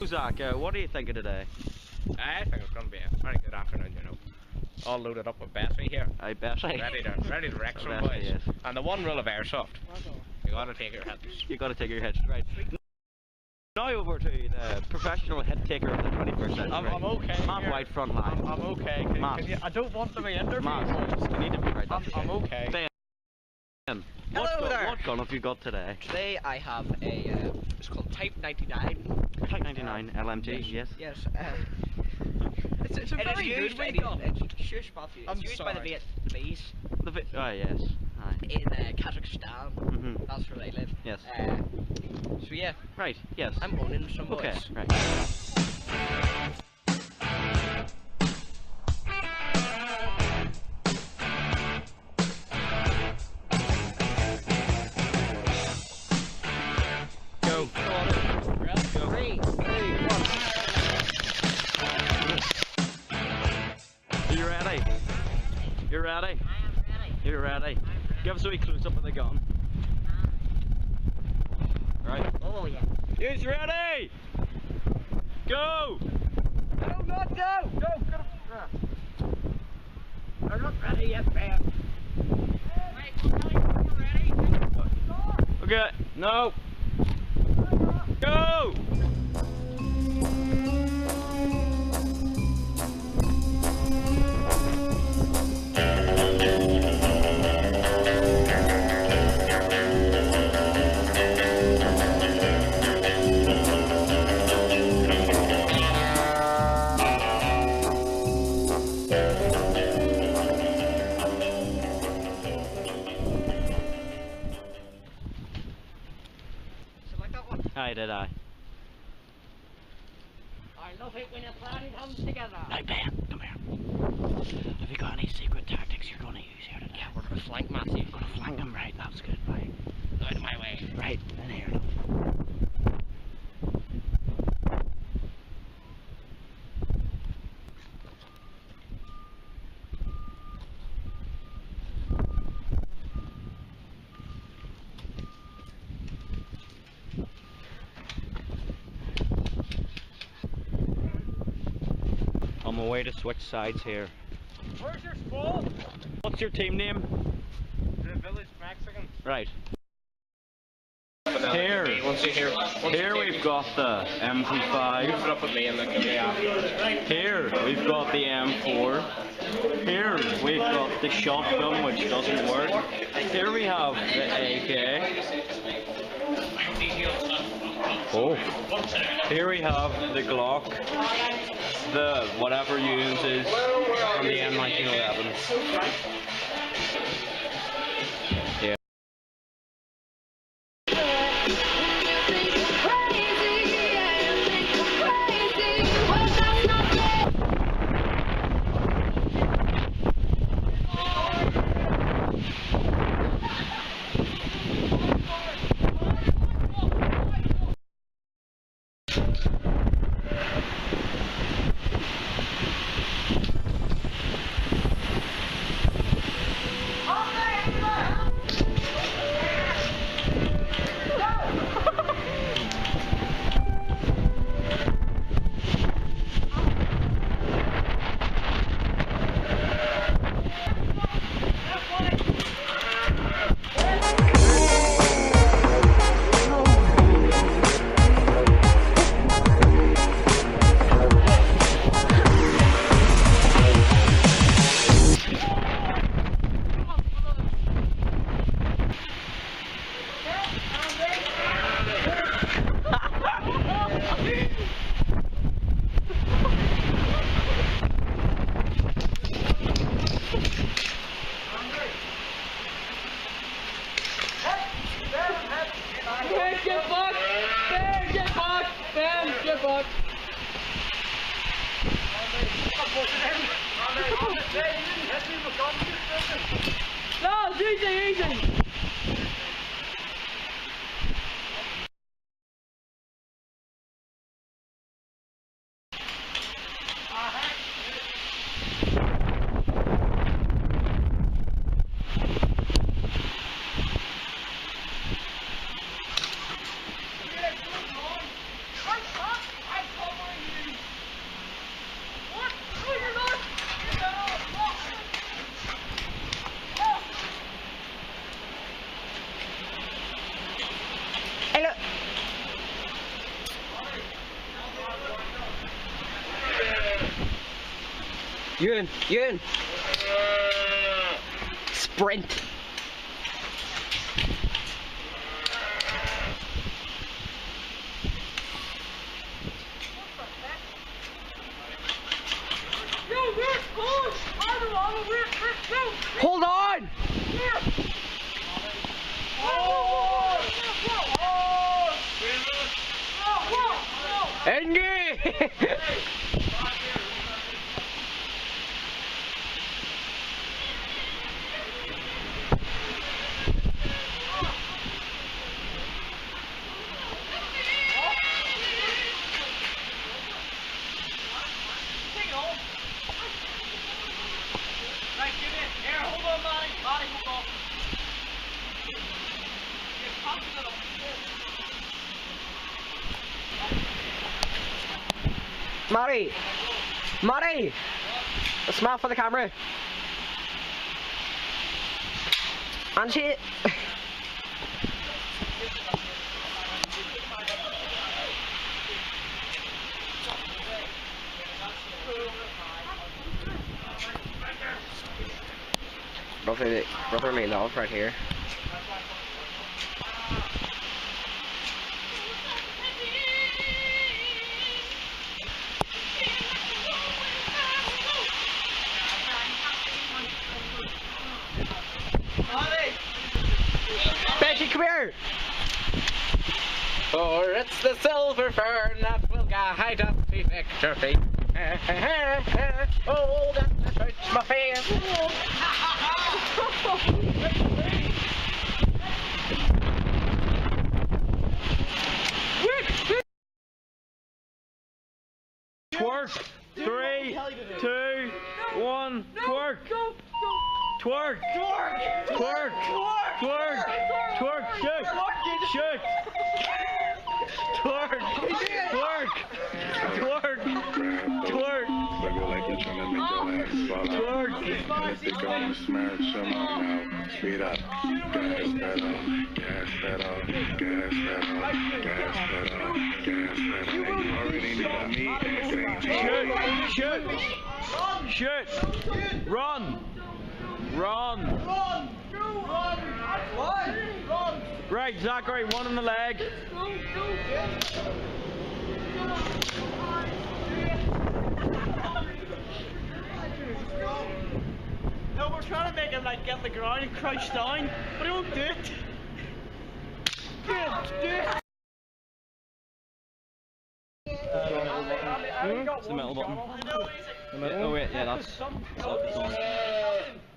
Zach, what are you thinking today? I think it's going to be a very good afternoon, you know. All loaded up with Bessie here. I bet. Ready to wreck some Bessie, boys. yes. And the one rule of Airsoft, you got to take your hits. You got to take your hits, right. Now over to the professional hit taker of the 21st century. I'm okay. Matt White front line. I'm okay. I don't want to be interviewed. Matt, you need to be right. I'm okay. Ben, Hello there. What gun have you got today? Today I have a, it's called Type 99. Type 99 LMG, yes. Yes, it's a very good gun. It's used by the Vietnamese. Oh yes. Aye. In Kazakhstan. That's where they live. Yes. So yeah. Right, yes. I'm owning some boys. Okay, right. Go. Go. 3, 2, 1. Are you ready? You ready? I am ready. You're ready. Give us a wee close up of the gun. Right. Oh yeah. Who's ready? Go! No, not go! Go, get up. They're not ready yet, man. Wait, Kelly, are you ready? Okay, no! Go! Aye, did I? I love it when a plan comes together. Now Ben, come here. Have you got any secret tactics you're going to use here today? Yeah, we're going to flank Matthew. You're going to flank him, right? That's good, right? Out of my way. Right, in here. On my way to switch sides here. Where's your school? What's your team name? The Village Mexican. Right. Here we've got the MP5. You put up with me and look at me afterwards. Here we've got the M4. Here we've got the shotgun, which doesn't work. Here we have the AK. Oh. Here we have the Glock, the whatever uses, and the M1911. Yeah. No, easy. Ewan. Sprint. Hold on! Engage! Marty! A smile for the camera. And shit. Roughly me love right here. Betty, come here! For it's the silver fern that will guide us to victory. Oh, that hurts my face. Twerk! 3, 2, 1, twerk! Twerk! Twerk! Twerk! Twerk! Shoot! Shoot! Twerk! Twerk! Twerk! Twerk! Twerk! If they gonna smash them out now, speed up. Gas pedal, gas pedal, gas pedal, gas pedal, gas pedal. You already know me. Shoot! Shoot! Shoot! Run! Run! Right, Zachary, one in the leg. No, we're trying to make him like get the ground and crouch down, but he won't do it. Do it. It's the metal button. Oh wait, yeah, that's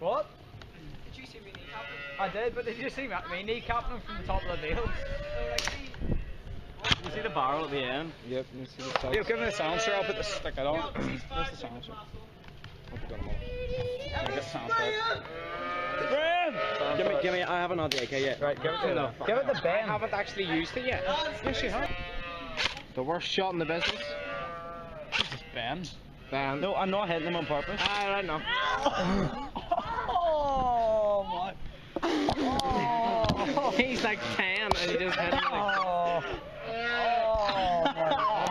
What? Did you see me kneecapping? I did, but did you see me kneecapping him from the top of the deal? You see the barrel at the end? Yep, you see the sides. Yo, give me the silencer, I'll put the stick on. Where's the silencer? I'll put it on the get the silencer. Graham! Give me, I haven't had the AK yet. Right, give it to the Give it the Ben. I haven't actually used it yet. Yes, you have. The worst shot in the business. Jesus, Ben. Bam. No, I'm not hitting him on purpose. I know. Oh my. Oh. He's like 10 and he just hit him like. Oh. Oh my God.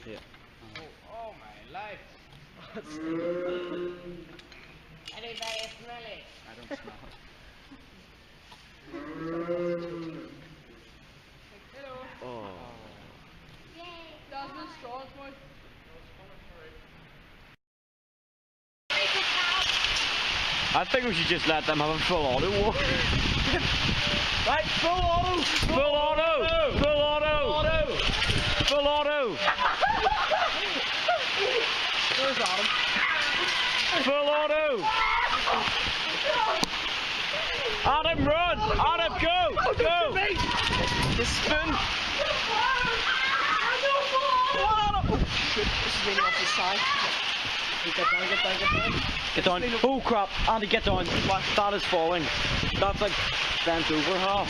Yeah. Oh my life. Anybody smell it? I don't smell it. Oh. That's the straws, boy. I think we should just let them have a full auto war. Right, full auto! Full auto! Full auto! Full auto! Where's Adam? Full auto! Adam, run! Adam, go! Go! Just spin! This is really off his side. Get down. Oh crap, Andy, get down. That is falling. That's like bent over half.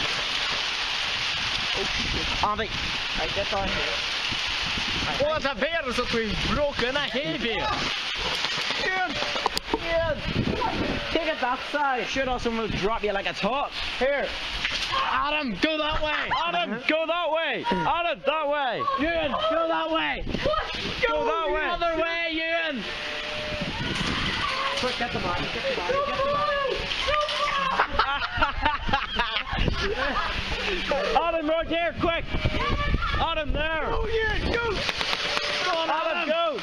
Oh, Andy. Right, get down. Wat een weer is dat we broken en heavy. Take it that side. Shit, or someone will drop you like a top. Here. Adam, go that way. Adam, go that way. Adam, that way. Ewan, go that way. Go that way. The other way, Ewan. Quick, get the body, get the body, get the body. Adam, right here, quick. Adam, there. Oh, yeah, go. Go on, Adam, go.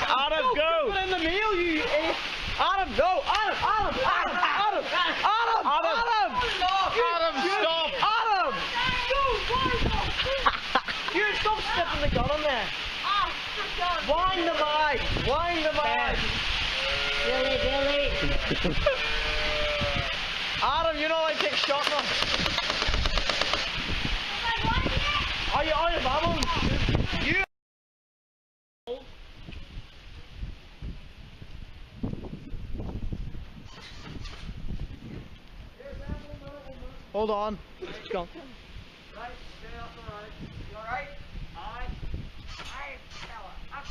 Adam, go. Put in the meal, you idiot. Adam, go. Adam, Adam, Adam, Adam, Adam, Adam. Adam, stop. Adam. You stop stepping the gun on there. Wind the bag. Wind the bag. Billy, Billy. Adam, you know I take shot now. Are you out of ammo? You. Hold on. Go. Right, stay up, alright. You alright? Aye. Aye, fella. Up.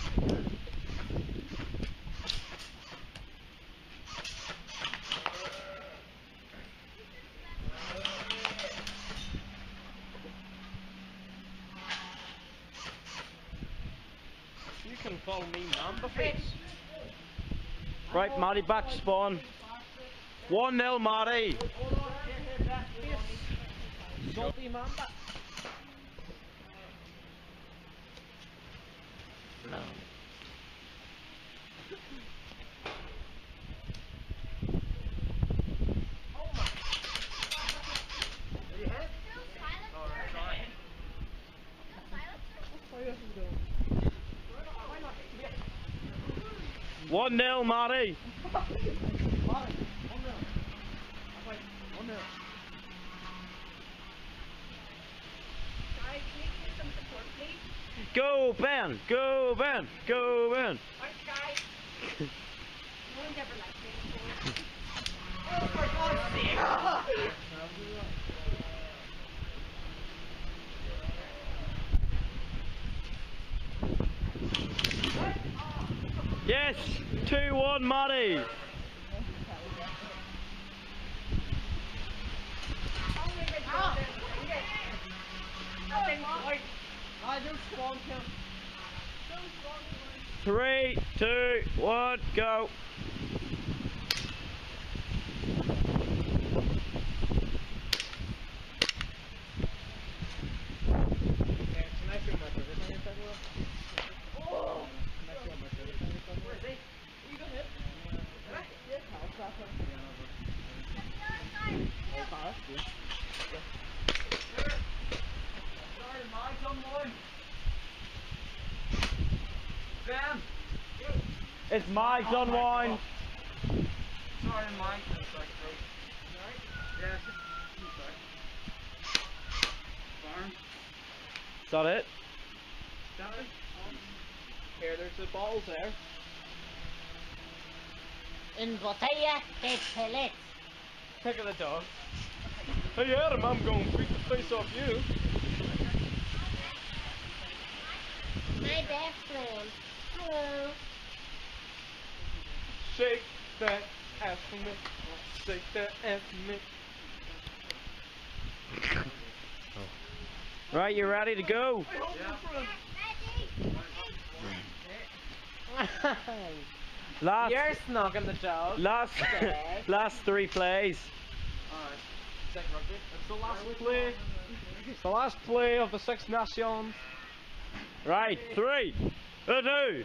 You can follow me, number face. Right, Matty, back to spawn. 1-0, Matty. Salty mamba. One 0, Matty. Go, Ben. Go, Ben. Go, Ben. Yes, 2-1, Matty. Three, 2, 1, go. It's Mike's unwind. Sorry, Mike. Yeah. Is that it? Here, there's the balls there. In botella de pellets. Pick of the dog. Hey Adam, I'm going to beat the face off you. My best friend. Hello. Shake that ass for me. Shake that ass for me. Right, you ready to go? Last, You're snogging the dog. last 3 plays. Alright. Second rugby. It's the last play. It's the last play of the Six Nations. Right, 3, 2,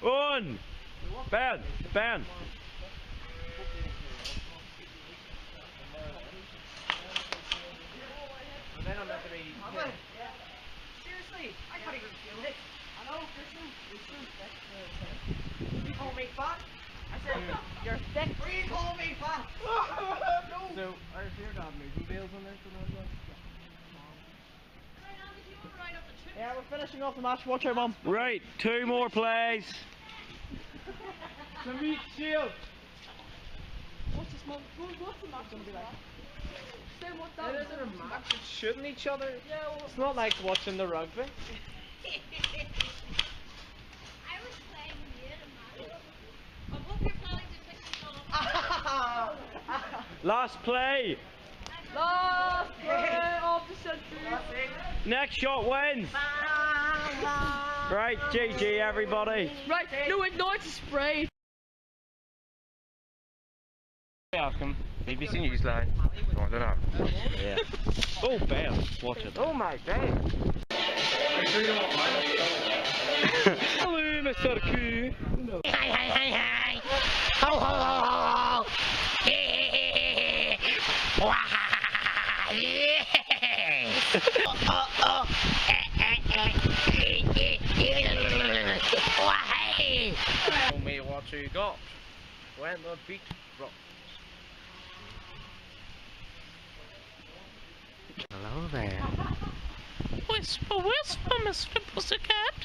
1. Ben, Ben. And then I'm meant to be. Seriously, I can't even feel it. I know, listen. You call me fat? I said, you're thick. What are you calling me fat? So, are your dad moving bales on there for one? Yeah, we're finishing off the match. Watch out, Mum. Right, 2 more plays. The meat shield. What's this, Mum? What's the match gonna be like? Say what that It isn't a match. It's shooting each other. Yeah, well, It's not like watching the rugby. I was playing here, I hope you're planning to pick this up. Last play. Last spray of the century. Next shot wins. Right, GG everybody. Right, no, ignite the spray. Welcome. BBC Newsline. Oh, I don't know. Yeah. Oh, bear. Watch it. Oh my god. Hello, Mr. Q. Hi. Ho, ho, ho, ho, ho. Wah, yeah. Tell me what you got when the beat drops. Hello there. Whisper, whisper, Mr. Pussycat.